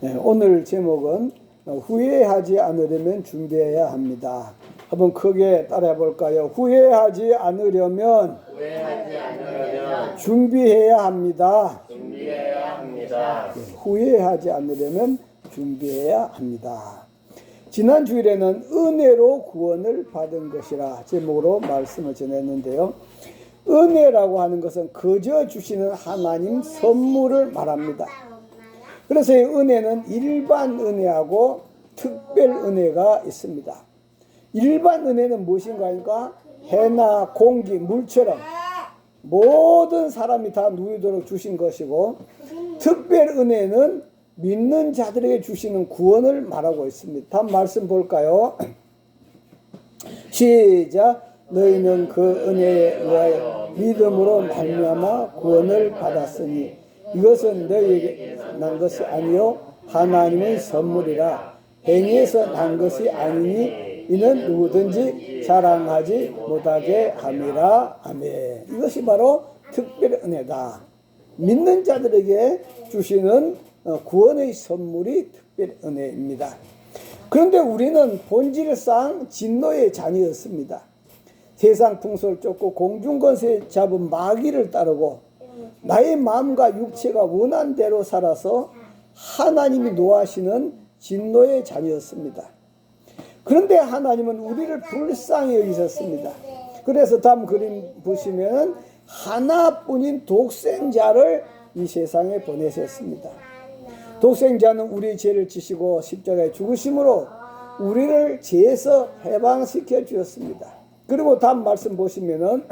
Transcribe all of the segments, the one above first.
오늘 제목은 후회하지 않으려면 준비해야 합니다. 한번 크게 따라해 볼까요? 후회하지 않으려면 준비해야 합니다. 후회하지 않으려면 준비해야 합니다. 지난 주일에는 은혜로 구원을 받은 것이라 제목으로 말씀을 전했는데요. 은혜라고 하는 것은 거저 주시는 하나님 선물을 말합니다. 그래서 이 은혜는 일반 은혜하고 특별 은혜가 있습니다. 일반 은혜는 무엇인가 하니까 해나 공기, 물처럼 모든 사람이 다 누리도록 주신 것이고, 특별 은혜는 믿는 자들에게 주시는 구원을 말하고 있습니다. 다음 말씀 볼까요? 시작. 너희는 그 은혜에 의하여 믿음으로 말미암아 구원을 받았으니 이것은 너희에게 난 것이 아니요 하나님의 선물이라. 행위에서 난 것이 아니니 이는 누구든지 자랑하지 못하게 함이라. 아멘. 이것이 바로 특별 은혜다. 믿는 자들에게 주시는 구원의 선물이 특별 은혜입니다. 그런데 우리는 본질상 진노의 자녀였습니다. 세상 풍속을 쫓고 공중권세 잡은 마귀를 따르고 나의 마음과 육체가 원한 대로 살아서 하나님이 노하시는 진노의 자녀였습니다. 그런데 하나님은 우리를 불쌍히 여기셨습니다. 그래서 다음 그림 보시면 하나뿐인 독생자를 이 세상에 보내셨습니다. 독생자는 우리 죄를 지시고 십자가에 죽으심으로 우리를 죄에서 해방시켜 주셨습니다. 그리고 다음 말씀 보시면은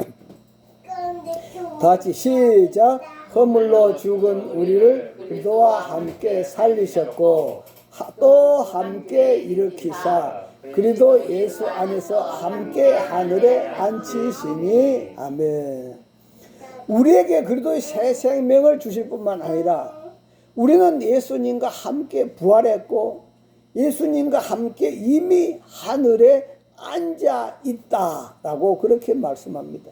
다 같이 시작. 허물로 죽은 우리를 그리스도와 함께 살리셨고 또 함께 일으키사 그리스도 예수 안에서 함께 하늘에 앉히시니. 아멘. 우리에게 그리스도의 새 생명을 주실 뿐만 아니라 우리는 예수님과 함께 부활했고 예수님과 함께 이미 하늘에 앉아 있다라고 그렇게 말씀합니다.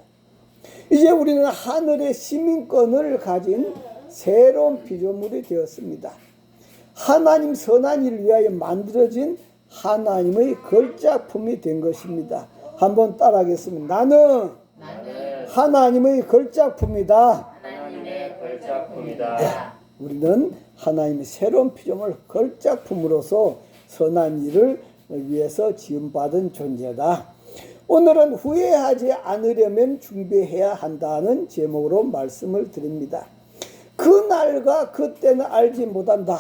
이제 우리는 하늘의 시민권을 가진 새로운 피조물이 되었습니다. 하나님 선한 일을 위하여 만들어진 하나님의 걸작품이 된 것입니다. 한번 따라하겠습니다. 나는 하나님의 걸작품이다. 네, 우리는 하나님의 새로운 피조물 걸작품으로서 선한 일을 위해서 지음받은 존재다. 오늘은 후회하지 않으려면 준비해야 한다는 제목으로 말씀을 드립니다. 그날과 그때는 알지 못한다.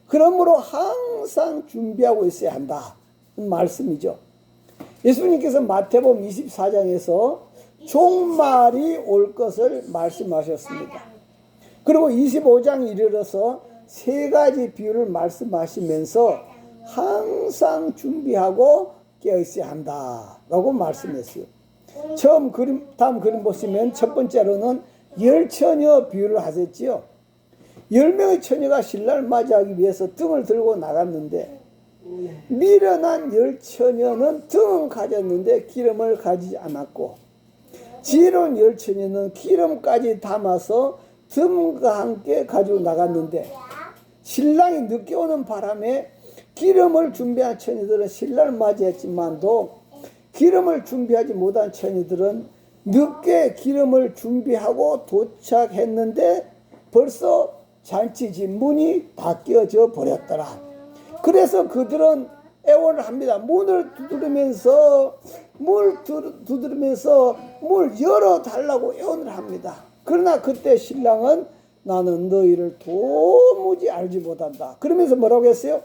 그러므로 항상 준비하고 있어야 한다. 말씀이죠. 예수님께서 마태복음 24장에서 종말이 올 것을 말씀하셨습니다. 그리고 25장 이르러서 세 가지 비유를 말씀하시면서 항상 준비하고 깨어 있어야 한다라고 말씀했어요. 다음 그림 보시면 첫 번째로는 열처녀 비유를 하셨지요. 10명의 처녀가 신랑을 맞이하기 위해서 등을 들고 나갔는데 미련한 열처녀는 등은 가졌는데 기름을 가지지 않았고 지혜로운 열처녀는 기름까지 담아서 등과 함께 가지고 나갔는데 신랑이 늦게 오는 바람에 기름을 준비한 처녀들은 신랑을 맞이했지만도 기름을 준비하지 못한 처녀들은 늦게 기름을 준비하고 도착했는데 벌써 잔치집 문이 다 깨어져 버렸더라. 그래서 그들은 애원을 합니다. 문을 두드리면서 문 열어달라고 애원을 합니다. 그러나 그때 신랑은 나는 너희를 도무지 알지 못한다. 그러면서 뭐라고 했어요?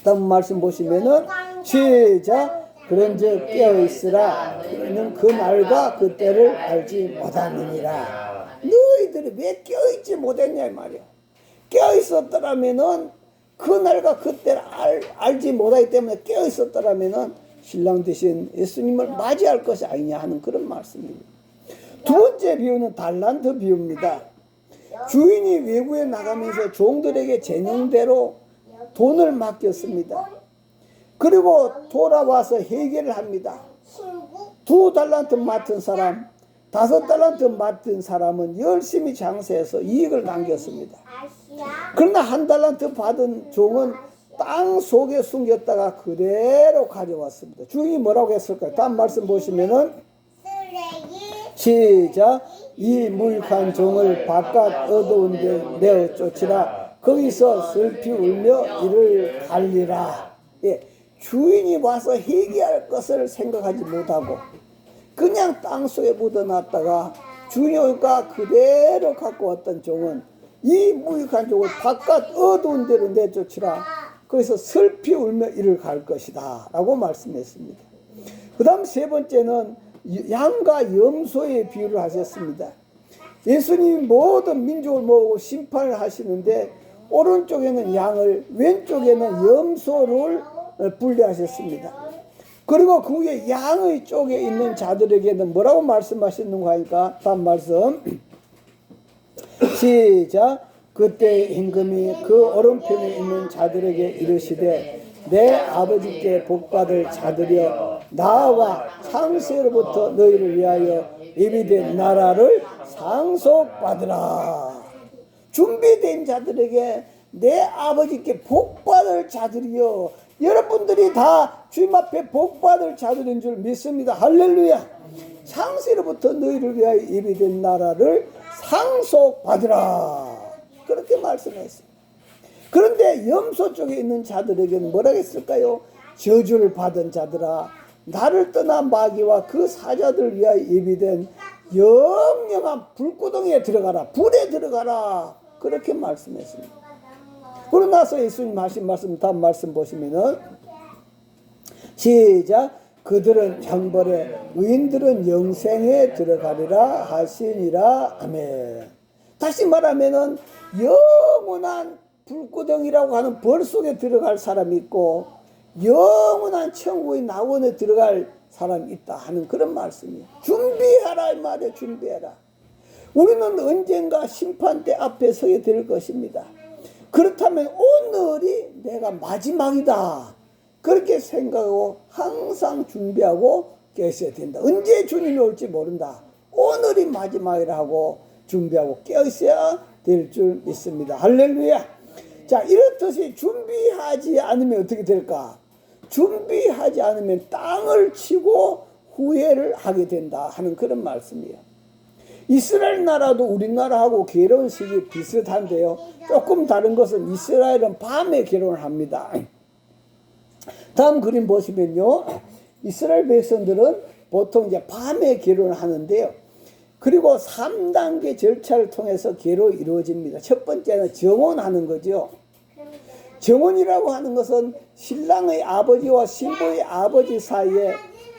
다음 말씀 보시면은 시작. 그런즉 깨어있으라. 너희는 그 날과 그때를 알지 못하느니라. 너희들이 왜 깨어있지 못했냐 이 말이야. 깨어있었더라면은 그 날과 그때를 알지 못하기 때문에 깨어있었더라면은 신랑 대신 예수님을 맞이할 것이 아니냐 하는 그런 말씀입니다. 두 번째 비유는 달란트 비유입니다. 주인이 외국에 나가면서 종들에게 재능대로 돈을 맡겼습니다. 그리고 돌아와서 회개를 합니다. 2 달란트 맡은 사람 5달란트 맡은 사람은 열심히 장사해서 이익을 남겼습니다. 그러나 1달란트 받은 종은 땅 속에 숨겼다가 그대로 가져왔습니다. 주인이 뭐라고 했을까요? 다음 말씀 보시면은 시작. 이 무익한 종을 바깥 어두운 데 내어 쫓으라. 거기서 슬피 울며 이를 갈리라. 예, 주인이 와서 회개할 것을 생각하지 못하고 그냥 땅속에 묻어놨다가 주인이 오니까 그대로 갖고 왔던 종은 이 무익한 종을 바깥 어두운 데로 내쫓으라. 거기서 슬피 울며 이를 갈 것이다 라고 말씀했습니다. 그 다음 세 번째는 양과 염소의 비유를 하셨습니다. 예수님이 모든 민족을 모으고 심판을 하시는데 오른쪽에는 양을, 왼쪽에는 염소를 분리하셨습니다. 그리고 그 위에 양의 쪽에 있는 자들에게는 뭐라고 말씀하셨는가 하니까 다음 말씀 시작. 그때 임금이 그 오른편에 있는 자들에게 이르시되 내 아버지께 복받을 자들이여 나와 창세로부터 너희를 위하여 예비된 나라를 상속받으라. 준비된 자들에게 내 아버지께 복받을 자들이여. 여러분들이 다 주님 앞에 복받을 자들인 줄 믿습니다. 할렐루야. 창세로부터 너희를 위하여 예비된 나라를 상속받으라. 그렇게 말씀했어요. 그런데 염소 쪽에 있는 자들에게는 뭐라 했을까요? 저주를 받은 자들아 나를 떠나 마귀와 그 사자들을 위하여 예비된 영영한 불구덩이에 들어가라. 불에 들어가라. 그렇게 말씀했습니다. 그러고 나서 예수님 하신 말씀 다음 말씀 보시면은 시작. 그들은 형벌에 의인들은 영생에 들어가리라 하시니라. 아멘. 다시 말하면은 영원한 불구덩이라고 하는 벌 속에 들어갈 사람이 있고 영원한 천국의 낙원에 들어갈 사람이 있다 하는 그런 말씀이에요. 준비하라 이 말이에요. 준비해라. 우리는 언젠가 심판대 앞에 서게 될 것입니다. 그렇다면 오늘이 내가 마지막이다. 그렇게 생각하고 항상 준비하고 계셔야 된다. 언제 주님이 올지 모른다. 오늘이 마지막이라 하고 준비하고 깨어있어야 될 줄 믿습니다. 할렐루야. 자, 이렇듯이 준비하지 않으면 어떻게 될까? 준비하지 않으면 땅을 치고 후회를 하게 된다 하는 그런 말씀이에요. 이스라엘 나라도 우리나라하고 결혼식이 비슷한데요. 조금 다른 것은 이스라엘은 밤에 결혼을 합니다. 다음 그림 보시면요. 이스라엘 백성들은 보통 이제 밤에 결혼을 하는데요. 그리고 3단계 절차를 통해서 결혼이 이루어집니다. 첫 번째는 정혼하는 거죠. 정혼이라고 하는 것은 신랑의 아버지와 신부의 아버지 사이에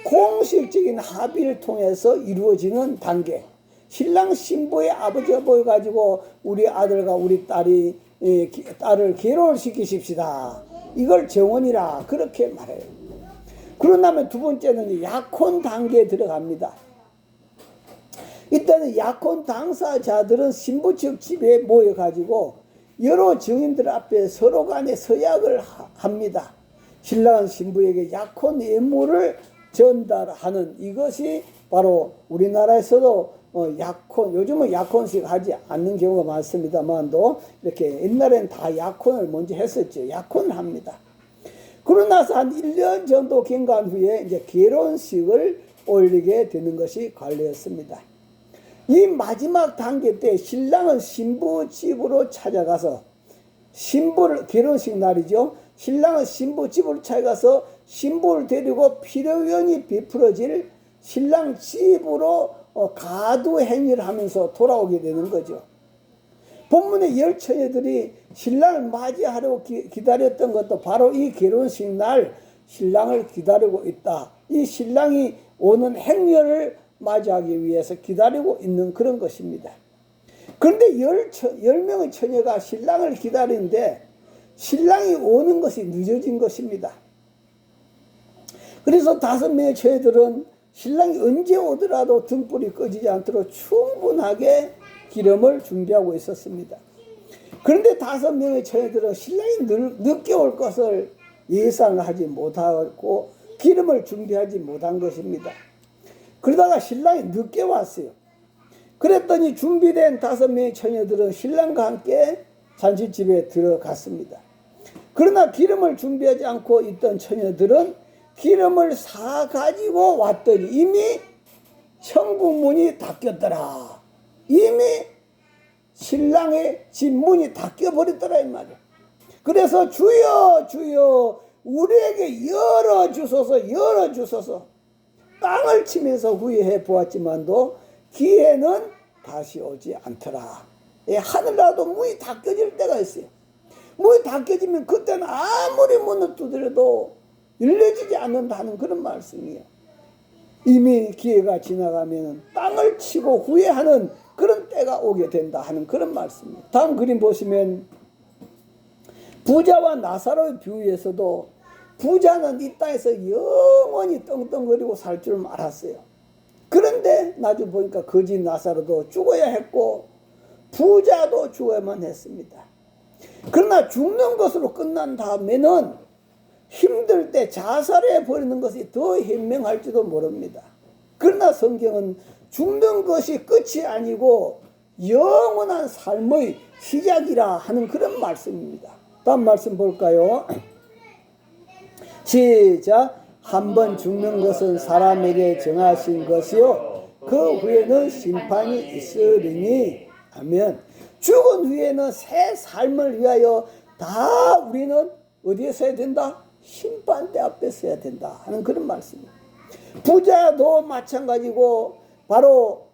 공식적인 합의를 통해서 이루어지는 단계. 신랑 신부의 아버지가 모여가지고 우리 아들과 우리 딸을 결혼을 시키십시다. 이걸 정혼이라 그렇게 말해요. 그러고 나면 두 번째는 약혼 단계에 들어갑니다. 일단은 약혼 당사자들은 신부 측 집에 모여가지고 여러 증인들 앞에 서로 간에 서약을 합니다. 신랑은 신부에게 약혼 예물을 전달하는 이것이 바로 우리나라에서도 약혼, 요즘은 약혼식 하지 않는 경우가 많습니다만도 이렇게 옛날엔 다 약혼을 먼저 했었죠. 약혼을 합니다. 그러고 나서 한 1년 정도 경과한 후에 이제 결혼식을 올리게 되는 것이 관례였습니다. 이 마지막 단계 때 신랑은 신부 집으로 찾아가서 결혼식 날이죠. 신랑은 신부 집으로 찾아가서 신부를 데리고 피로연이 베풀어질 신랑 집으로 가두 행위를 하면서 돌아오게 되는 거죠. 본문의 열처녀들이 신랑을 맞이하려고 기다렸던 것도 바로 이 결혼식 날 신랑을 기다리고 있다. 이 신랑이 오는 행렬을 맞이하기 위해서 기다리고 있는 그런 것입니다. 그런데 10명의 처녀가 신랑을 기다리는데 신랑이 오는 것이 늦어진 것입니다. 그래서 5명의 처녀들은 신랑이 언제 오더라도 등불이 꺼지지 않도록 충분하게 기름을 준비하고 있었습니다. 그런데 5명의 처녀들은 신랑이 늦게 올 것을 예상을 하지 못하고 기름을 준비하지 못한 것입니다. 그러다가 신랑이 늦게 왔어요. 그랬더니 준비된 5명의 처녀들은 신랑과 함께 잔치집에 들어갔습니다. 그러나 기름을 준비하지 않고 있던 처녀들은 기름을 사가지고 왔더니 이미 청궁문이 닫혔더라. 이미 신랑의 집 문이 닫혀버렸더라 이 말이야. 그래서 주여 주여 우리에게 열어주소서 열어주소서. 땅을 치면서 후회해 보았지만도 기회는 다시 오지 않더라. 하늘나라도 문이 닫혀질 때가 있어요. 문이 닫혀지면 그때는 아무리 문을 두드려도 열려지지 않는다는 그런 말씀이에요. 이미 기회가 지나가면 땅을 치고 후회하는 그런 때가 오게 된다 하는 그런 말씀이에요. 다음 그림 보시면 부자와 나사로의 비유에서도 부자는 이 땅에서 영원히 떵떵거리고 살 줄 알았어요. 그런데 나중에 보니까 거지 나사로도 죽어야 했고 부자도 죽어야만 했습니다. 그러나 죽는 것으로 끝난 다음에는 힘들 때 자살해 버리는 것이 더 현명할지도 모릅니다. 그러나 성경은 죽는 것이 끝이 아니고 영원한 삶의 시작이라 하는 그런 말씀입니다. 다음 말씀 볼까요? 시작. 한번 죽는 것은 사람에게 정하신 것이요 그 후에는 심판이 있으리니. 아멘. 죽은 후에는 새 삶을 위하여 다 우리는 어디에 서야 된다? 심판대 앞에 서야 된다 하는 그런 말씀입니다. 부자도 마찬가지고 바로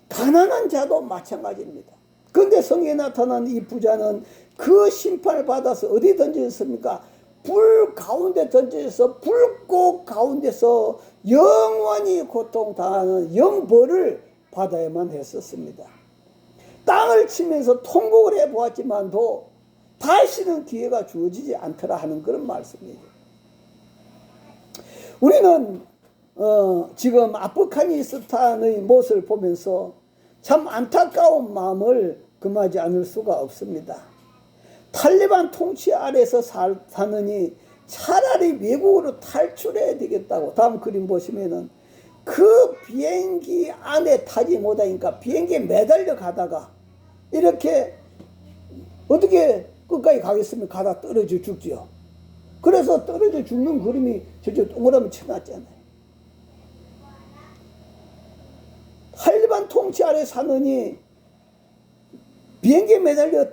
가난한 자도 마찬가지입니다. 그런데 성경에 나타난 이 부자는 그 심판을 받아서 어디 던져졌습니까? 불 가운데 던져져서 불꽃 가운데서 영원히 고통당하는 영벌을 받아야만 했었습니다. 땅을 치면서 통곡을 해보았지만도 다시는 기회가 주어지지 않더라 하는 그런 말씀이에요. 우리는 지금 아프가니스탄의 모습을 보면서 참 안타까운 마음을 금하지 않을 수가 없습니다. 탈레반 통치 아래서 사느니 차라리 외국으로 탈출해야 되겠다고. 다음 그림 보시면은 그 비행기 안에 타지 못하니까 비행기에 매달려 가다가 이렇게 어떻게 끝까지 가겠으면 가다 떨어져 죽지요. 그래서 떨어져 죽는 그림이 저쪽 동그라미 쳐놨잖아요. 탈레반 통치 아래 사느니 비행기에 매달려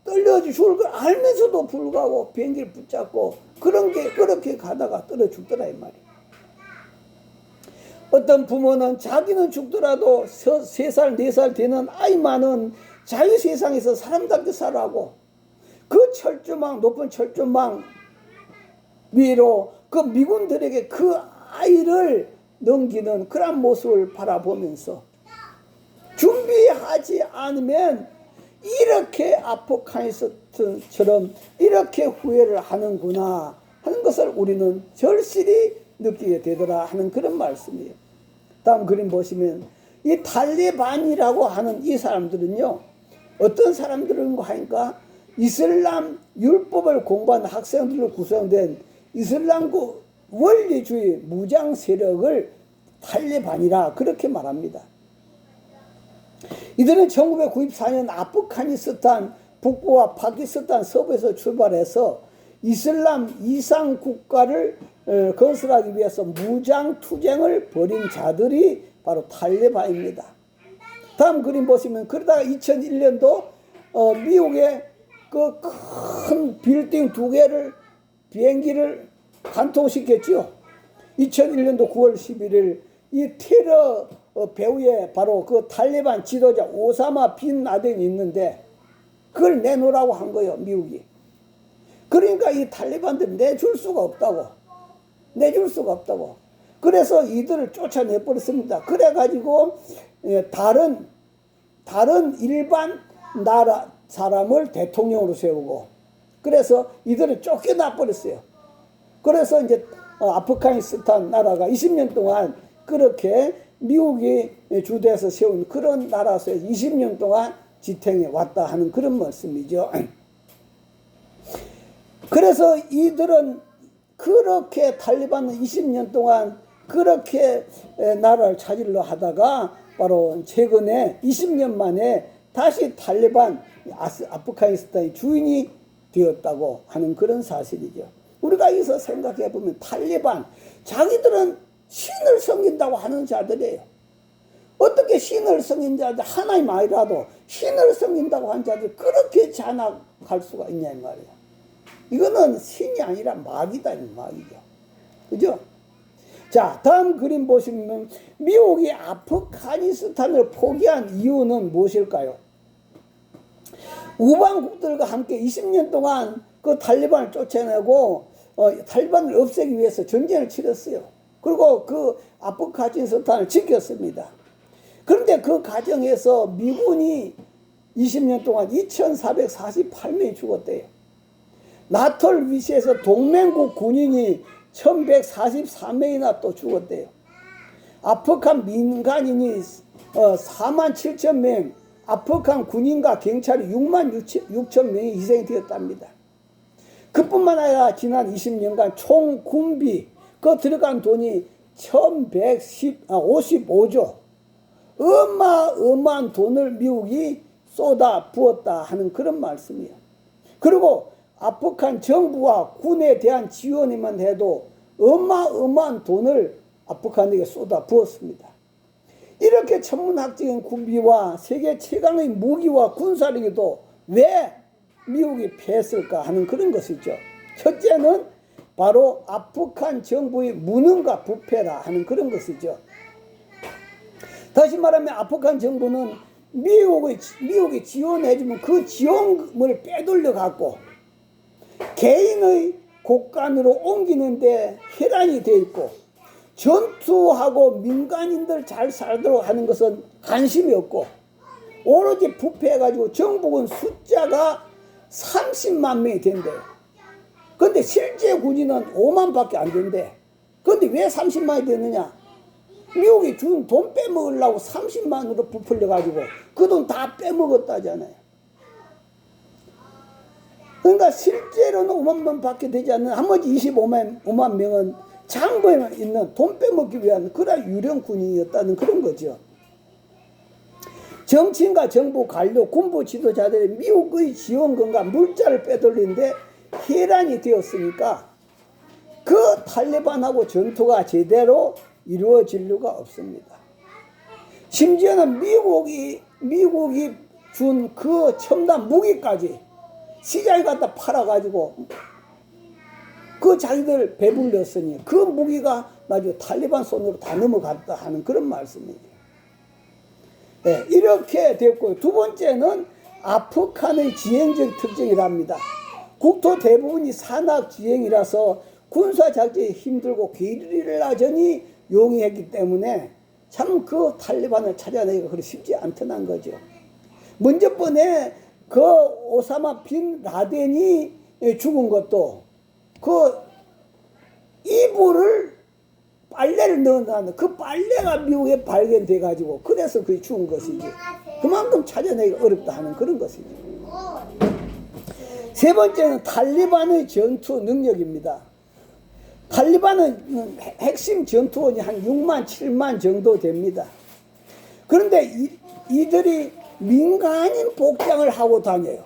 떨려져 죽을 걸 알면서도 불구하고 비행기를 붙잡고 그렇게 가다가 떨어져 죽더라 이 말이에요. 어떤 부모는 자기는 죽더라도 3살, 4살 되는 아이만은 자유 세상에서 사람답게 살아가고 그 철조망, 높은 철조망 위로 그 미군들에게 그 아이를 넘기는 그런 모습을 바라보면서 준비하지 않으면 이렇게 아포칼립스처럼 이렇게 후회를 하는구나 하는 것을 우리는 절실히 느끼게 되더라 하는 그런 말씀이에요. 다음 그림 보시면 이 탈레반이라고 하는 이 사람들은요 어떤 사람들인가 하니까 이슬람 율법을 공부한 학생들로 구성된 이슬람국 원리주의 무장 세력을 탈레반이라 그렇게 말합니다. 이들은 1994년 아프가니스탄 북부와 파키스탄 서부에서 출발해서 이슬람 이상 국가를 건설하기 위해서 무장 투쟁을 벌인 자들이 바로 탈레반입니다. 다음 그림 보시면 그러다가 2001년도 미국의 그 큰 빌딩 2개를 비행기를 관통시켰지요. 2001년도 9월 11일 이 테러 배후에 바로 그 탈레반 지도자 오사마 빈 라덴이 있는데 그걸 내놓으라고 한 거예요, 미국이. 그러니까 이 탈레반들 내줄 수가 없다고. 그래서 이들을 쫓아내버렸습니다. 그래가지고 다른 일반 나라 사람을 대통령으로 세우고 그래서 이들을 쫓겨나버렸어요. 그래서 이제 아프가니스탄 나라가 20년 동안 그렇게 미국이 주도해서 세운 그런 나라에서 20년 동안 지탱해 왔다 하는 그런 말씀이죠. 그래서 이들은 그렇게 탈레반은 20년 동안 그렇게 나라를 찾으려 하다가 바로 최근에 20년 만에 다시 탈레반 아프가니스탄의 주인이 되었다고 하는 그런 사실이죠. 우리가 여기서 생각해 보면 탈레반, 자기들은 신을 섬긴다고 하는 자들이에요. 어떻게 신을 섬긴 자들, 하나님 아니라도 신을 섬긴다고 한 자들 그렇게 잔악할 수가 있냐 이 말이에요. 이거는 신이 아니라 마귀다, 마귀죠. 그죠? 자, 다음 그림 보시면 미국이 아프가니스탄을 포기한 이유는 무엇일까요? 우방국들과 함께 20년 동안 그 탈레반을 쫓아내고 탈레반을 없애기 위해서 전쟁을 치렀어요. 그리고 그 아프가니스탄을 지켰습니다. 그런데 그 과정에서 미군이 20년 동안 2,448명이 죽었대요. 나토를 위시해서 동맹국 군인이 1,144명이나 또 죽었대요. 아프간 민간인이 47,000명, 아프간 군인과 경찰이 66,000명이 희생이 되었답니다. 그뿐만 아니라 지난 20년간 총 군비, 그 들어간 돈이 1,155조, 어마어마한 돈을 미국이 쏟아 부었다 하는 그런 말씀이에요. 그리고 아프간 정부와 군에 대한 지원이만 해도 어마어마한 돈을 아프간에게 쏟아 부었습니다. 이렇게 천문학적인 군비와 세계 최강의 무기와 군사력에도 왜 미국이 패했을까 하는 그런 것이죠. 첫째는 바로 아프간 정부의 무능과 부패라 하는 그런 것이죠. 다시 말하면 아프간 정부는 미국이 지원해주면 그 지원금을 빼돌려 갖고 개인의 곳간으로 옮기는데 혈안이 되어 있고, 전투하고 민간인들 잘 살도록 하는 것은 관심이 없고, 오로지 부패해가지고 정부군 숫자가 30만 명이 된대요. 그런데 실제 군인은 5만 밖에 안 된대. 그런데 왜 30만이 되느냐? 미국이 준 돈 빼먹으려고 30만으로 부풀려가지고 그 돈 다 빼먹었다잖아요. 그러니까 실제로는 5만 명 밖에 되지 않는 나머지 25만 명은 장부에 있는 돈 빼먹기 위한 그런 유령 군인이었다는 그런 거죠. 정치인과 정부 관료, 군부 지도자들이 미국의 지원금과 물자를 빼돌리는데 혈안이 되었으니까 그 탈레반하고 전투가 제대로 이루어질 리가 없습니다. 심지어는 미국이 준 그 첨단 무기까지 시장에 갖다 팔아가지고 그 자기들 배불렸으니 그 무기가 나중에 탈레반 손으로 다 넘어갔다 하는 그런 말씀이에요. 네, 이렇게 됐고요. 두 번째는 아프간의 지형적 특징이랍니다. 국토 대부분이 산악 지형이라서 군사 작전이 힘들고 게릴라전이 용이했기 때문에 참 그 탈레반을 찾아내기가 그리 쉽지 않다는 거죠. 먼저 번에 그 오사마 빈 라덴이 죽은 것도 그 이불을 빨래를 넣는다는 그 빨래가 미국에 발견돼 가지고 그래서 그게 죽은 것이지. 그만큼 찾아내기가 어렵다 하는 그런 것이죠. 세 번째는 탈레반의 전투 능력입니다. 탈레반은 핵심 전투원이 한 6만 7만 정도 됩니다. 그런데 이들이 민간인 복장을 하고 다녀요.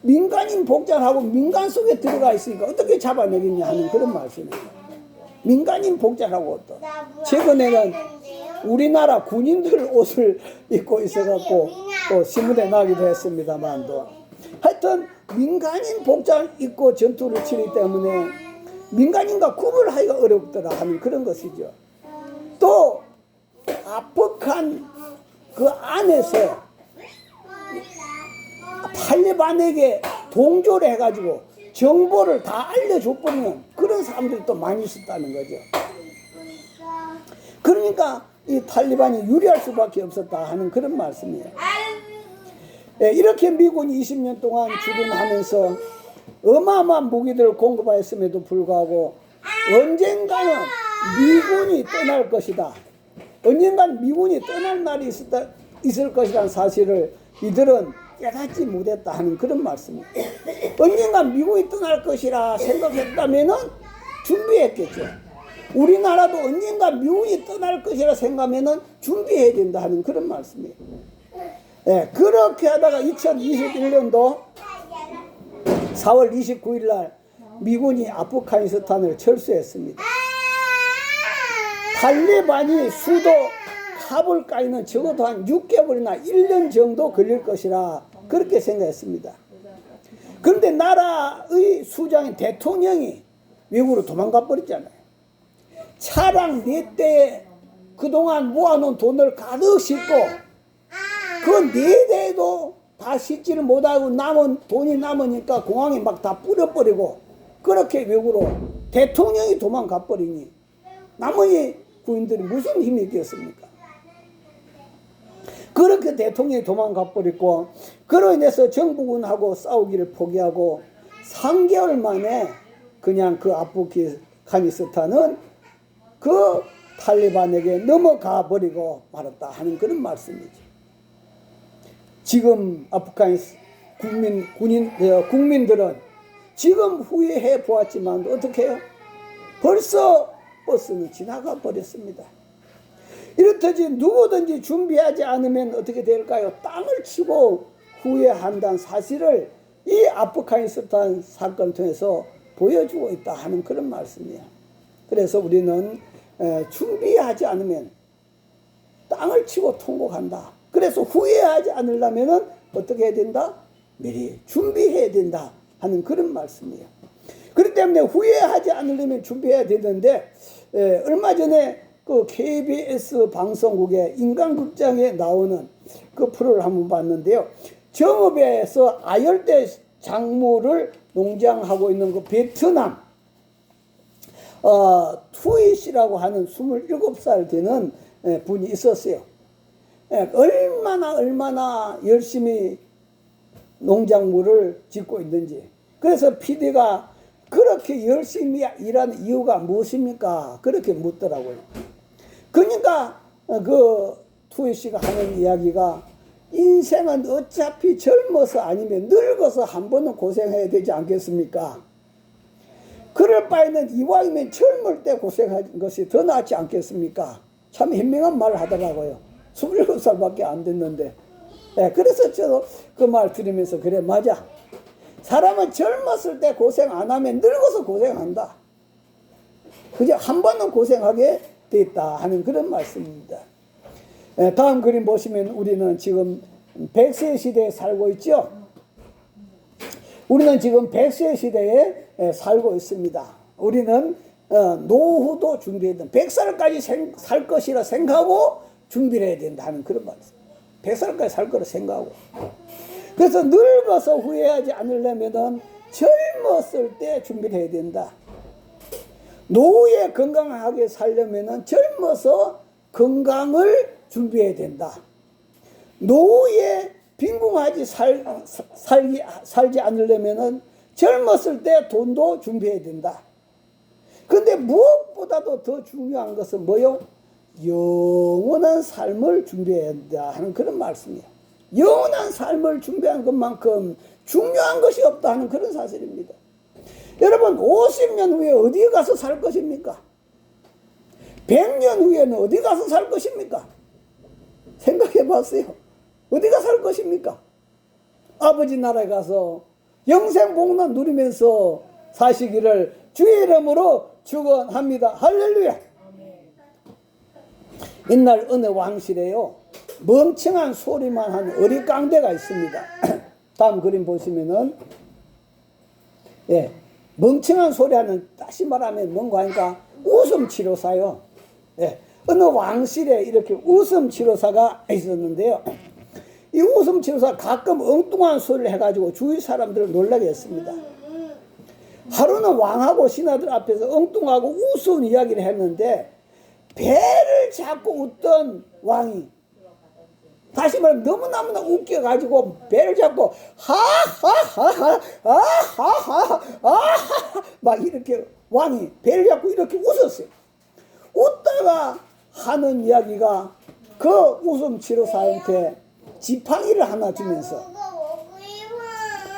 민간인 복장을 하고 민간 속에 들어가 있으니까 어떻게 잡아내겠냐 하는 그런 말씀이에요. 민간인 복장을 하고 또 최근에는 우리나라 군인들 옷을 입고 있어갖고 또 신문에 나기도 했습니다만도, 하여튼 민간인 복장을 입고 전투를 치기 때문에 민간인과 구분하기가 어렵더라 하는 그런 것이죠. 또 아프간 그 안에서 탈레반에게 동조를 해가지고 정보를 다 알려줘버리는 그런 사람들이 또 많이 있었다는 거죠. 그러니까 이 탈레반이 유리할 수밖에 없었다 하는 그런 말씀이에요. 네, 이렇게 미군이 20년 동안 주둔하면서 어마어마한 무기들을 공급하였음에도 불구하고 언젠가는 미군이 떠날 것이다. 언젠가는 미군이 떠날 날이 있을 것이라는 사실을 이들은 깨닫지 못했다 하는 그런 말씀이에요. 언젠가 미국이 떠날 것이라 생각했다면은 준비했겠죠. 우리나라도 언젠가 미군이 떠날 것이라 생각하면 준비해야 된다 하는 그런 말씀이에요. 예, 그렇게 하다가 2021년도 4월 29일 날 미군이 아프가니스탄을 철수했습니다. 탈레반이 수도 카불까지는 적어도 한 6개월이나 1년 정도 걸릴 것이라 그렇게 생각했습니다. 그런데 나라의 수장인 대통령이 외국으로 도망가 버렸잖아요. 차량 4대에 그동안 모아놓은 돈을 가득 싣고 그 4대에도 다 싣지를 못하고 남은 돈이 남으니까 공항에 막 다 뿌려버리고 그렇게 외국으로 대통령이 도망가 버리니 나머지 군인들이 무슨 힘이 있겠습니까? 그렇게 대통령이 도망가 버렸고 그로 인해서 정부군하고 싸우기를 포기하고 3개월 만에 그냥 그 아프가니스탄은 그 탈레반에게 넘어가 버리고 말았다 하는 그런 말씀이죠. 지금 아프가니스탄 국민들은 지금 후회해 보았지만 어떻게 해요? 벌써 버스는 지나가 버렸습니다. 이렇듯이 누구든지 준비하지 않으면 어떻게 될까요? 땅을 치고 후회한다는 사실을 이 아프가니스탄 사건을 통해서 보여주고 있다 하는 그런 말씀이에요. 그래서 우리는 준비하지 않으면 땅을 치고 통곡한다. 그래서 후회하지 않으려면 어떻게 해야 된다? 미리 준비해야 된다 하는 그런 말씀이에요. 그렇기 때문에 후회하지 않으려면 준비해야 되는데 얼마 전에 그 KBS 방송국의 인간극장에 나오는 그 프로를 한번 봤는데요. 정읍에서 아열대 작물을 농장하고 있는 그 베트남 투이 씨라고 하는 27살 되는 분이 있었어요. 얼마나 열심히 농작물을 짓고 있는지. 그래서 PD가 그렇게 열심히 일하는 이유가 무엇입니까? 그렇게 묻더라고요. 그러니까 그 투이 씨가 하는 이야기가 인생은 어차피 젊어서 아니면 늙어서 한 번은 고생해야 되지 않겠습니까? 그럴 바에는 이왕이면 젊을 때 고생하는 것이 더 낫지 않겠습니까? 참 현명한 말을 하더라고요. 27살밖에 안 됐는데. 그래서 저도 그 말 들으면서 그래 맞아. 사람은 젊었을 때 고생 안 하면 늙어서 고생한다. 그저 한 번은 고생하게 됐다 하는 그런 말씀입니다. 다음 그림 보시면 우리는 지금 100세 시대에 살고 있죠. 우리는 지금 100세 시대에 살고 있습니다. 우리는 노후도 준비해야 된다. 100살까지 살 것이라 생각하고 준비를 해야 된다 하는 그런 말씀. 100살까지 살 거라 생각하고. 그래서 늙어서 후회하지 않으려면 젊었을 때 준비를 해야 된다. 노후에 건강하게 살려면 젊어서 건강을 준비해야 된다. 노후에 빈궁하지 살지 않으려면 젊었을 때 돈도 준비해야 된다. 그런데 무엇보다도 더 중요한 것은 뭐요? 영원한 삶을 준비해야 한다 하는 그런 말씀이에요. 영원한 삶을 준비한 것만큼 중요한 것이 없다 하는 그런 사실입니다. 여러분 50년 후에 어디에 가서 살 것입니까? 100년 후에는 어디 가서 살 것입니까? 생각해 봤어요. 어디가 살 것입니까? 아버지 나라에 가서 영생복락 누리면서 사시기를 주의 이름으로 축원합니다. 할렐루야. 옛날 어느 왕실에요 멍청한 소리만 하는 어리깡대가 있습니다. 다음 그림 보시면은 멍청한 소리하는, 다시 말하면 뭔가 하니까 웃음치료사요. 어느 왕실에 이렇게 웃음치료사가 있었는데요. 이 웃음치료사가 가끔 엉뚱한 소리를 해가지고 주위 사람들을 놀라게 했습니다. 하루는 왕하고 신하들 앞에서 엉뚱하고 우스운 이야기를 했는데 배를 잡고 웃던 왕이, 다시 말하면 너무너무나 웃겨가지고 배를 잡고 하하하하 아하하 아하 막 이렇게 왕이 배를 잡고 이렇게 웃었어요. 웃다가 하는 이야기가 그 웃음치료사한테 지팡이를 하나 주면서,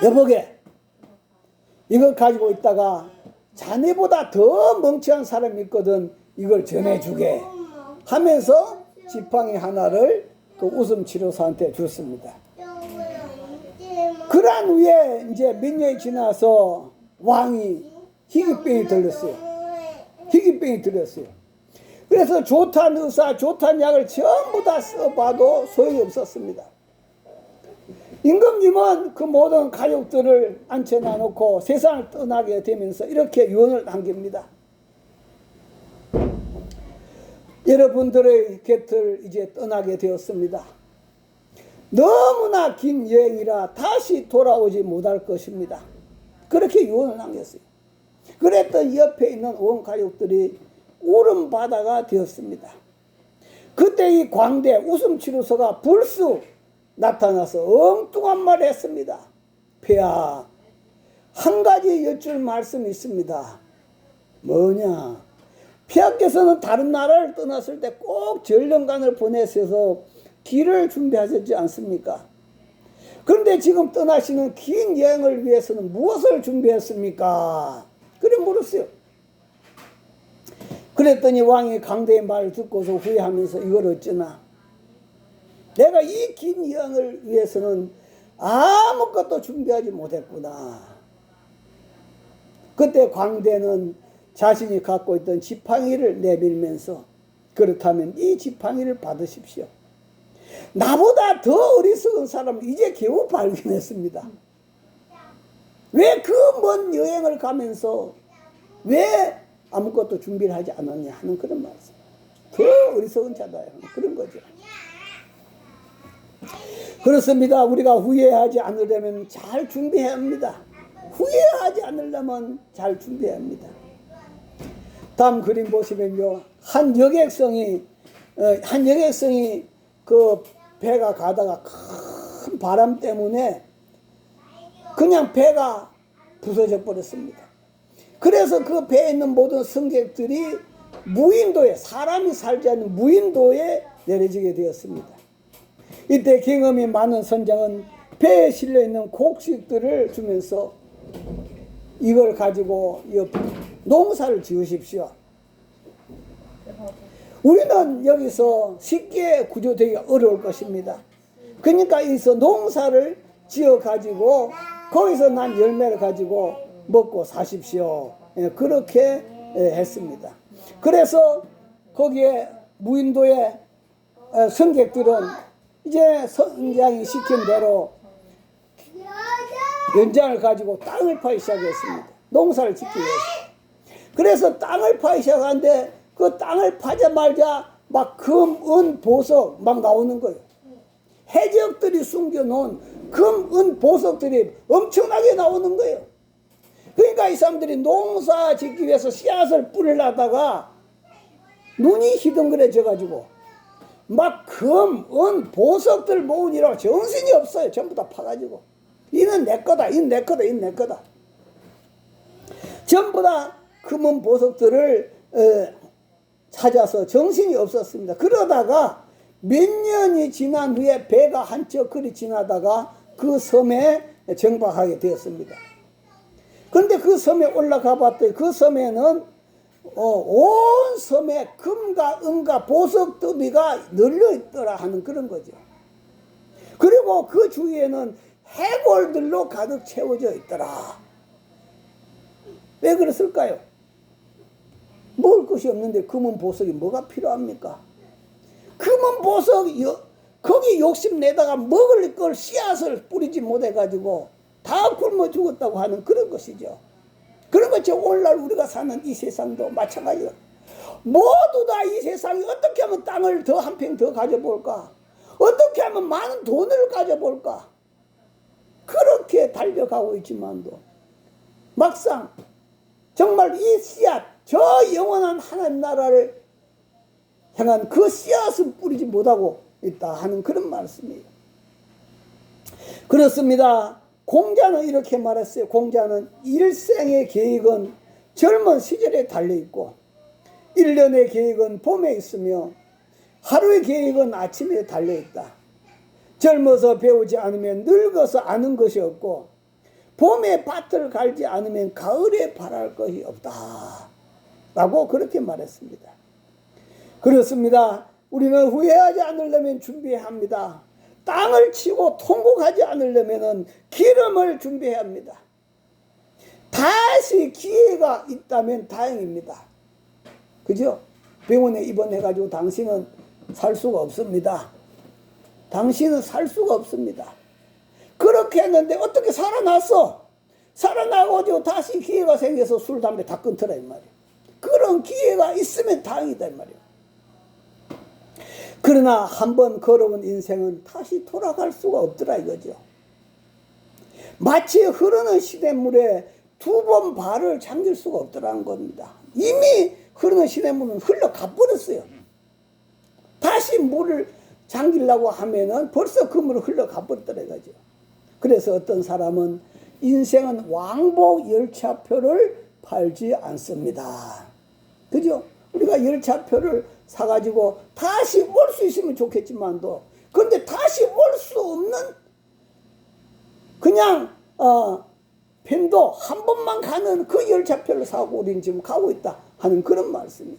여보게 이거 가지고 있다가 자네보다 더 멍청한 사람이 있거든, 이걸 전해주게 하면서 지팡이 하나를 그 웃음치료사한테 줬습니다. 그러한 후에 이제 몇 년이 지나서 왕이 희귀병이 들렸어요. 희귀병이 들렸어요. 그래서 좋다는 의사, 좋다는 약을 전부 다 써봐도 소용이 없었습니다. 임금님은 그 모든 가족들을 앉혀놔 놓고 세상을 떠나게 되면서 이렇게 유언을 남깁니다. 여러분들의 곁을 이제 떠나게 되었습니다. 너무나 긴 여행이라 다시 돌아오지 못할 것입니다. 그렇게 유언을 남겼어요. 그랬더니 옆에 있는 온 가족들이 울음바다가 되었습니다. 그때 이 광대 웃음치료소가 불쑥 나타나서 엉뚱한 말을 했습니다. 폐하, 한 가지 여쭐 말씀이 있습니다. 뭐냐? 폐하께서는 다른 나라를 떠났을 때 꼭 전령관을 보내셔서 길을 준비하셨지 않습니까? 그런데 지금 떠나시는 긴 여행을 위해서는 무엇을 준비했습니까? 그래 물었어요. 그랬더니 왕이 강대의 말을 듣고서 후회하면서 이걸 어쩌나? 내가 이 긴 여행을 위해서는 아무것도 준비하지 못했구나. 그때 광대는 자신이 갖고 있던 지팡이를 내밀면서 그렇다면 이 지팡이를 받으십시오. 나보다 더 어리석은 사람을 이제 겨우 발견했습니다. 왜 그 먼 여행을 가면서 왜 아무것도 준비를 하지 않았냐 하는 그런 말씀. 더 어리석은 자다 그런 거죠. 그렇습니다. 우리가 후회하지 않으려면 잘 준비해야 합니다. 후회하지 않으려면 잘 준비해야 합니다. 다음 그림 보시면요. 한 여객성이 그 배가 가다가 큰 바람 때문에 그냥 배가 부서져 버렸습니다. 그래서 그 배에 있는 모든 승객들이 무인도에, 사람이 살지 않는 무인도에 내려지게 되었습니다. 이때 경험이 많은 선장은 배에 실려 있는 곡식들을 주면서 이걸 가지고 농사를 지으십시오. 우리는 여기서 쉽게 구조되기가 어려울 것입니다. 그러니까 여기서 농사를 지어 가지고 거기서 난 열매를 가지고 먹고 사십시오. 그렇게 했습니다. 그래서 거기에 무인도의 승객들은 이제 선장이 시킨 대로 연장을 가지고 땅을 파기 시작했습니다. 농사를 짓기 위해서. 그래서 땅을 파기 시작하는데 그 땅을 파자마자 막 금, 은, 보석 막 나오는 거예요. 해적들이 숨겨놓은 금, 은, 보석들이 엄청나게 나오는 거예요. 그러니까 이 사람들이 농사 짓기 위해서 씨앗을 뿌리려다가 눈이 희둥그레져가지고 막 금, 은, 보석들 모으니라고 정신이 없어요. 전부 다 파가지고. 이는 내 거다, 이는 내 거다, 이는 내 거다. 전부 다 금, 은, 보석들을 찾아서 정신이 없었습니다. 그러다가 몇 년이 지난 후에 배가 한척 그리 지나다가 그 섬에 정박하게 되었습니다. 그런데 그 섬에 올라가 봤더니 그 섬에는 온 섬에 금과 은과 보석 더미가 널려 있더라 하는 그런 거죠. 그리고 그 주위에는 해골들로 가득 채워져 있더라. 왜 그랬을까요? 먹을 것이 없는데 금은 보석이 뭐가 필요합니까? 금은 보석 거기 욕심내다가 먹을 걸 씨앗을 뿌리지 못해가지고 다 굶어 죽었다고 하는 그런 것이죠. 그런 것이 오늘날 우리가 사는 이 세상도 마찬가지다. 모두 다 이 세상이 어떻게 하면 땅을 더 한 평 더 가져볼까? 어떻게 하면 많은 돈을 가져볼까? 그렇게 달려가고 있지만도 막상 정말 이 씨앗, 저 영원한 하나님 나라를 향한 그 씨앗은 뿌리지 못하고 있다 하는 그런 말씀이에요. 그렇습니다. 공자는 이렇게 말했어요. 공자는 일생의 계획은 젊은 시절에 달려있고 1년의 계획은 봄에 있으며 하루의 계획은 아침에 달려있다. 젊어서 배우지 않으면 늙어서 아는 것이 없고 봄에 밭을 갈지 않으면 가을에 바랄 것이 없다 라고 그렇게 말했습니다. 그렇습니다. 우리는 후회하지 않으려면 준비해야 합니다. 땅을 치고 통곡하지 않으려면 기름을 준비해야 합니다. 다시 기회가 있다면 다행입니다. 그죠? 병원에 입원해가지고 당신은 살 수가 없습니다. 당신은 살 수가 없습니다. 그렇게 했는데 어떻게 살아났어? 살아나고 다시 기회가 생겨서 술, 담배 다 끊더라 이 말이에요. 그런 기회가 있으면 다행이다 이 말이에요. 그러나 한번 걸어온 인생은 다시 돌아갈 수가 없더라 이거죠. 마치 흐르는 시냇물에 두 번 발을 잠길 수가 없더라는 겁니다. 이미 흐르는 시냇물은 흘러가 버렸어요. 다시 물을 잠기려고 하면은 벌써 그 물은 흘러가 버렸더라 이거죠. 그래서 어떤 사람은 인생은 왕복 열차표를 팔지 않습니다. 그죠? 우리가 열차표를 사가지고 다시 올 수 있으면 좋겠지만도, 그런데 다시 올 수 없는 그냥 편도 한 번만 가는 그 열차표를 사고 우리는 지금 가고 있다 하는 그런 말씀이에요.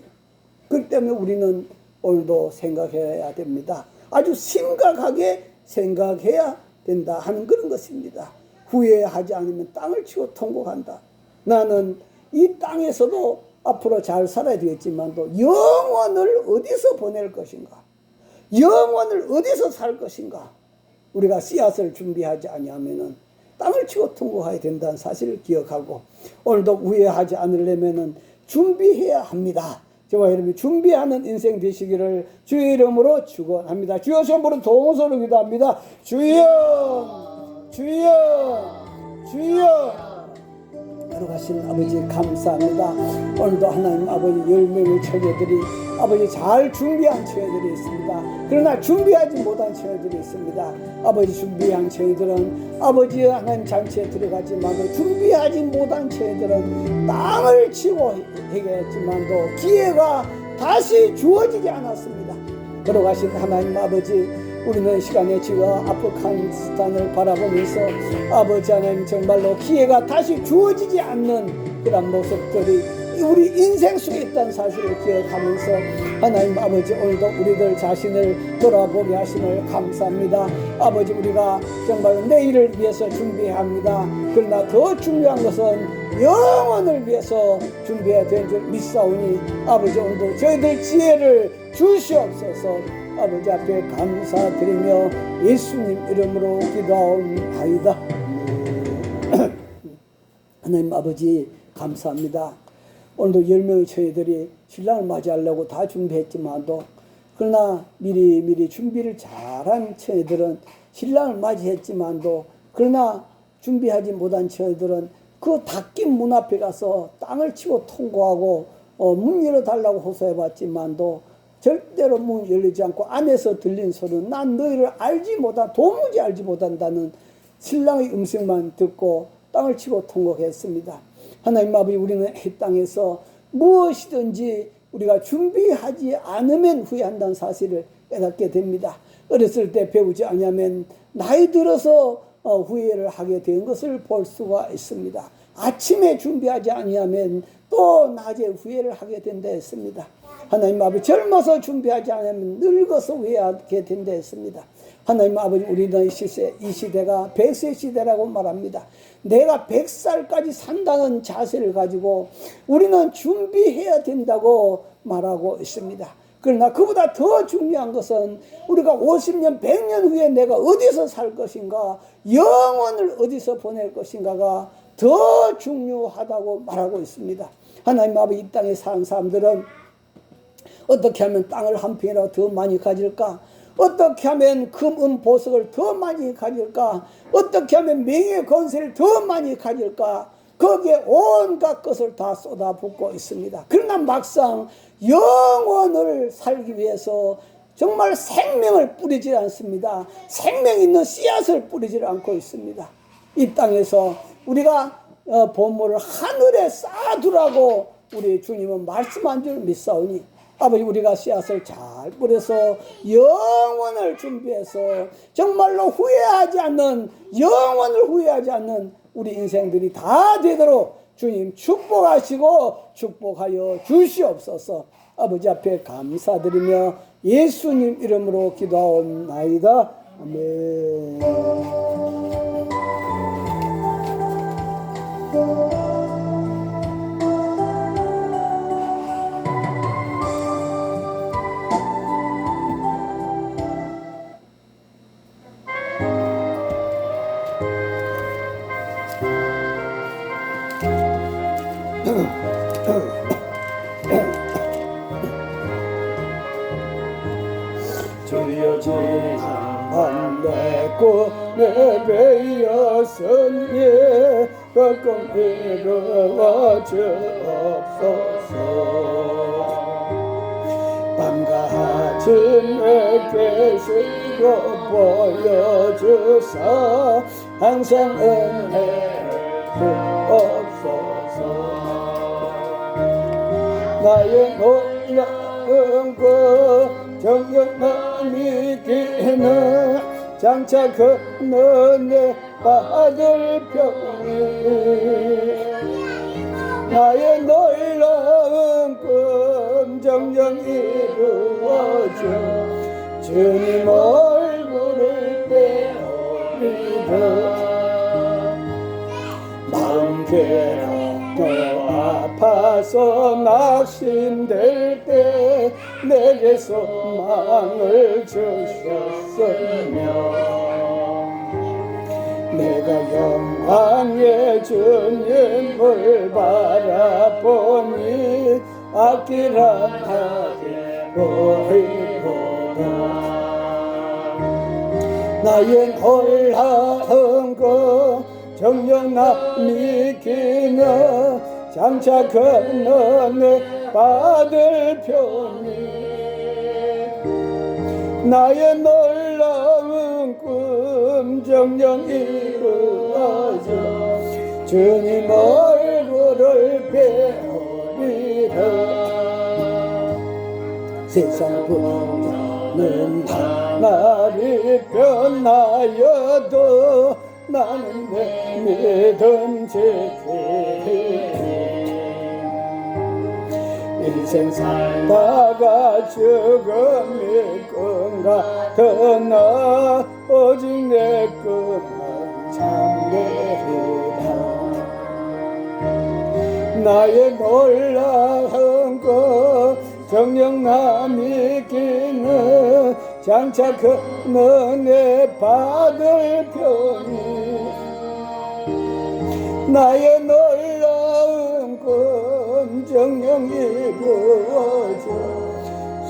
그렇기 때문에 우리는 오늘도 생각해야 됩니다. 아주 심각하게 생각해야 된다 하는 그런 것입니다. 후회하지 않으면 땅을 치고 통곡한다. 나는 이 땅에서도 앞으로 잘 살아야 되겠지만도 영원을 어디서 보낼 것인가? 영원을 어디서 살 것인가? 우리가 씨앗을 준비하지 아니하면은 땅을 치고 통곡해야 된다는 사실을 기억하고, 오늘도 후회하지 않으려면은 준비해야 합니다. 저와 여러분이 준비하는 인생 되시기를 주의 이름으로 축원합니다. 주여 선물은 동서로 기도합니다. 주여, 주여, 주여. 걸어가신 아버지 감사합니다. 오늘도 하나님 아버지 10명의 처녀들이 아버지 잘 준비한 처녀들이 있습니다. 그러나 준비하지 못한 처녀들이 있습니다. 아버지 준비한 처녀들은 아버지 하나님 잔치에 들어가지만도, 준비하지 못한 처녀들은 땅을 치고 해결했지만도 기회가 다시 주어지지 않았습니다. 걸어가신 하나님 아버지, 우리는 시간에 지금 아프가니스탄을 바라보면서 아버지 하나님 정말로 기회가 다시 주어지지 않는 그런 모습들이 우리 인생 속에 있다는 사실을 기억하면서 하나님 아버지, 오늘도 우리들 자신을 돌아보게 하심을 감사합니다. 아버지, 우리가 정말 내일을 위해서 준비해야 합니다. 그러나 더 중요한 것은 영원을 위해서 준비해야 되는 줄 믿사오니 아버지, 오늘도 저희들 지혜를 주시옵소서. 아버지 앞에 감사드리며 예수님 이름으로 기도하옵나이다. 하나님 아버지 감사합니다. 오늘도 10명의 처녀들이 신랑을 맞이하려고 다 준비했지만도, 그러나 미리 준비를 잘한 처녀들은 신랑을 맞이했지만도, 그러나 준비하지 못한 처녀들은 그 닫힌 문 앞에 가서 땅을 치고 통고하고 문 열어달라고 호소해봤지만도 절대로 문 열리지 않고 안에서 들린 소리는 난 너희를 도무지 알지 못한다는 신랑의 음성만 듣고 땅을 치고 통곡했습니다. 하나님 아버지, 우리는 이 땅에서 무엇이든지 우리가 준비하지 않으면 후회한다는 사실을 깨닫게 됩니다. 어렸을 때 배우지 않으면 나이 들어서 후회를 하게 된 것을 볼 수가 있습니다. 아침에 준비하지 아니하면 또 낮에 후회를 하게 된다 했습니다. 하나님 아버지, 젊어서 준비하지 않으면 늙어서 후회하게 된다 했습니다. 하나님 아버지, 우리는 이 시대가 100세 시대라고 말합니다. 내가 100살까지 산다는 자세를 가지고 우리는 준비해야 된다고 말하고 있습니다. 그러나 그보다 더 중요한 것은 우리가 50년, 100년 후에 내가 어디서 살 것인가, 영원을 어디서 보낼 것인가가 더 중요하다고 말하고 있습니다. 하나님 아버지, 이 땅에 사는 사람들은 어떻게 하면 땅을 한 평이라도 더 많이 가질까? 어떻게 하면 금, 은, 보석을 더 많이 가질까? 어떻게 하면 명예, 권세를 더 많이 가질까? 거기에 온갖 것을 다 쏟아붓고 있습니다. 그러나 막상 영원을 살기 위해서 정말 생명을 뿌리지 않습니다. 생명 있는 씨앗을 뿌리지 않고 있습니다. 이 땅에서 우리가 보물을 하늘에 쌓아두라고 우리 주님은 말씀한 줄 믿사오니, 아버지, 우리가 씨앗을 잘 뿌려서 영원을 준비해서 정말로 후회하지 않는, 영원을 후회하지 않는 우리 인생들이 다 되도록 주님 축복하시고 축복하여 주시옵소서. 아버지 앞에 감사드리며 예수님 이름으로 기도하옵나이다. 아멘. 주여 지난만 내 꿈에 베었으니 가끔 이루어 주옵소서. 밤과 아침에 계시고 보여주사 항상 은혜를 주옵소서. 나의 놀라운 것 정령만 믿기는 장차 그 너네 받을 병이 나의 놀라운 꿈 정령 이루어져 주님 얼굴을 배우리라. 마음 괴롭고 아파서 낙심될 때 내게 소망을 주셨으며 내가 영광의 주님을 바라보니 아끼라 하게 보이도다. 나의 놀라운 것 정녕 나 믿기는 장차 그 너네 받을 편이 나의 놀라운 꿈 정녕 이루어져 주님 얼굴을 배우리라. 세상 분야는 하나리 변하여도 나는 내 믿음 지키리. 인생 살다가 죽음이 꿈 같으나 오직 내 꿈은 장래리라. 나의 놀라운 것 정녕 나 믿기는 장차 그 너네 받을 편이 나의 놀라운 꿈 정녕 이루어져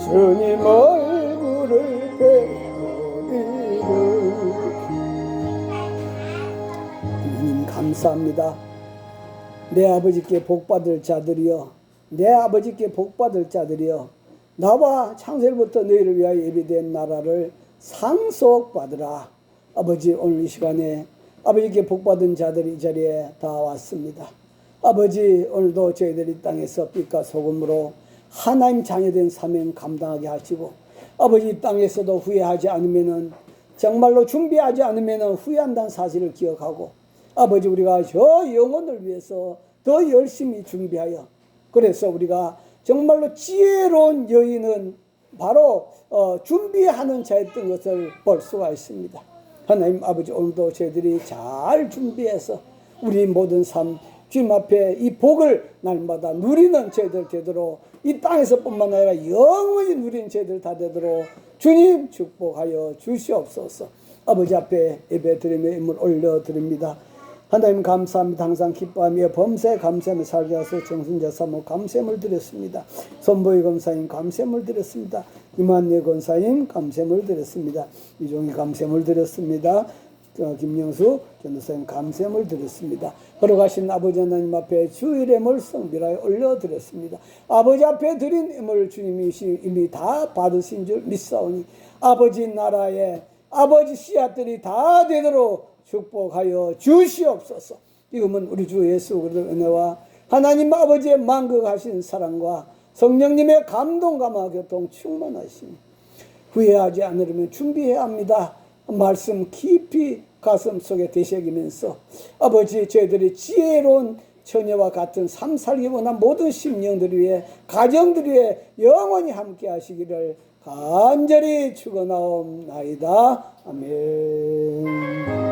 주님 얼굴을 배우리라. 하나님 감사합니다. 내 아버지께 복받을 자들이여, 내 아버지께 복받을 자들이여, 나와 창세부터 너희를 위하여 예비된 나라를 상속받으라. 아버지, 오늘 이 시간에 아버지께 복받은 자들이 이 자리에 다 왔습니다. 아버지, 오늘도 저희들이 땅에서 빛과 소금으로 하나님 자녀된 사명 감당하게 하시고, 아버지 이 땅에서도 후회하지 않으면은, 정말로 준비하지 않으면은 후회한다는 사실을 기억하고, 아버지 우리가 저 영혼을 위해서 더 열심히 준비하여, 그래서 우리가 정말로 지혜로운 여인은 바로 준비하는 자였던 것을 볼 수가 있습니다. 하나님 아버지, 오늘도 저희들이 잘 준비해서 우리 모든 삶 주님 앞에 이 복을 날마다 누리는 저희들 되도록, 이 땅에서 뿐만 아니라 영원히 누리는 저희들 다 되도록 주님 축복하여 주시옵소서. 아버지 앞에 예배드리며 힘을 올려드립니다. 하나님 감사합니다. 항상 기뻐하며 범사에 감사하며 살게 하소서. 정순자 사모 감사함을 드렸습니다. 선보이 권사님 감사함을 드렸습니다. 이만예 권사님 감사함을 드렸습니다. 이종희 감사함을 드렸습니다. 김영수 전도사님 감사함을 드렸습니다. 걸어가신 아버지 하나님 앞에 주일의 물 성비라에 올려드렸습니다. 아버지 앞에 드린 힘을 주님이 이미 다 받으신 줄 믿사오니 아버지 나라에 아버지 씨앗들이 다 되도록 축복하여 주시옵소서. 지금은 우리 주 예수 그리스도의 은혜와 하나님 아버지의 만극하신 사랑과 성령님의 감동감화 교통 충만하시니 후회하지 않으려면 준비해야 합니다. 말씀 깊이 가슴 속에 되새기면서 아버지 저희들이 지혜로운 처녀와 같은 삶 살기 원한 모든 심령들 위해 가정들 위해 영원히 함께 하시기를 간절히 축원하옵나이다. 아멘.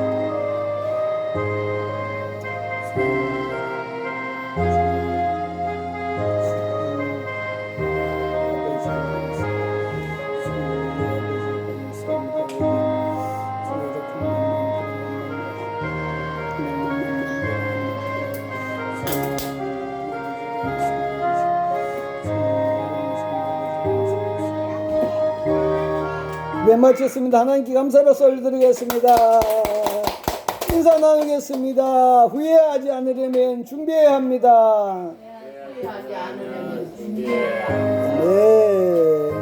네, 마쳤습니다. 하나님께 감사로 올려드리겠습니다. 인사 나누겠습니다. 후회하지 않으려면 준비해야 합니다. 후회하지 않으려면 준비해야 합니다. 네.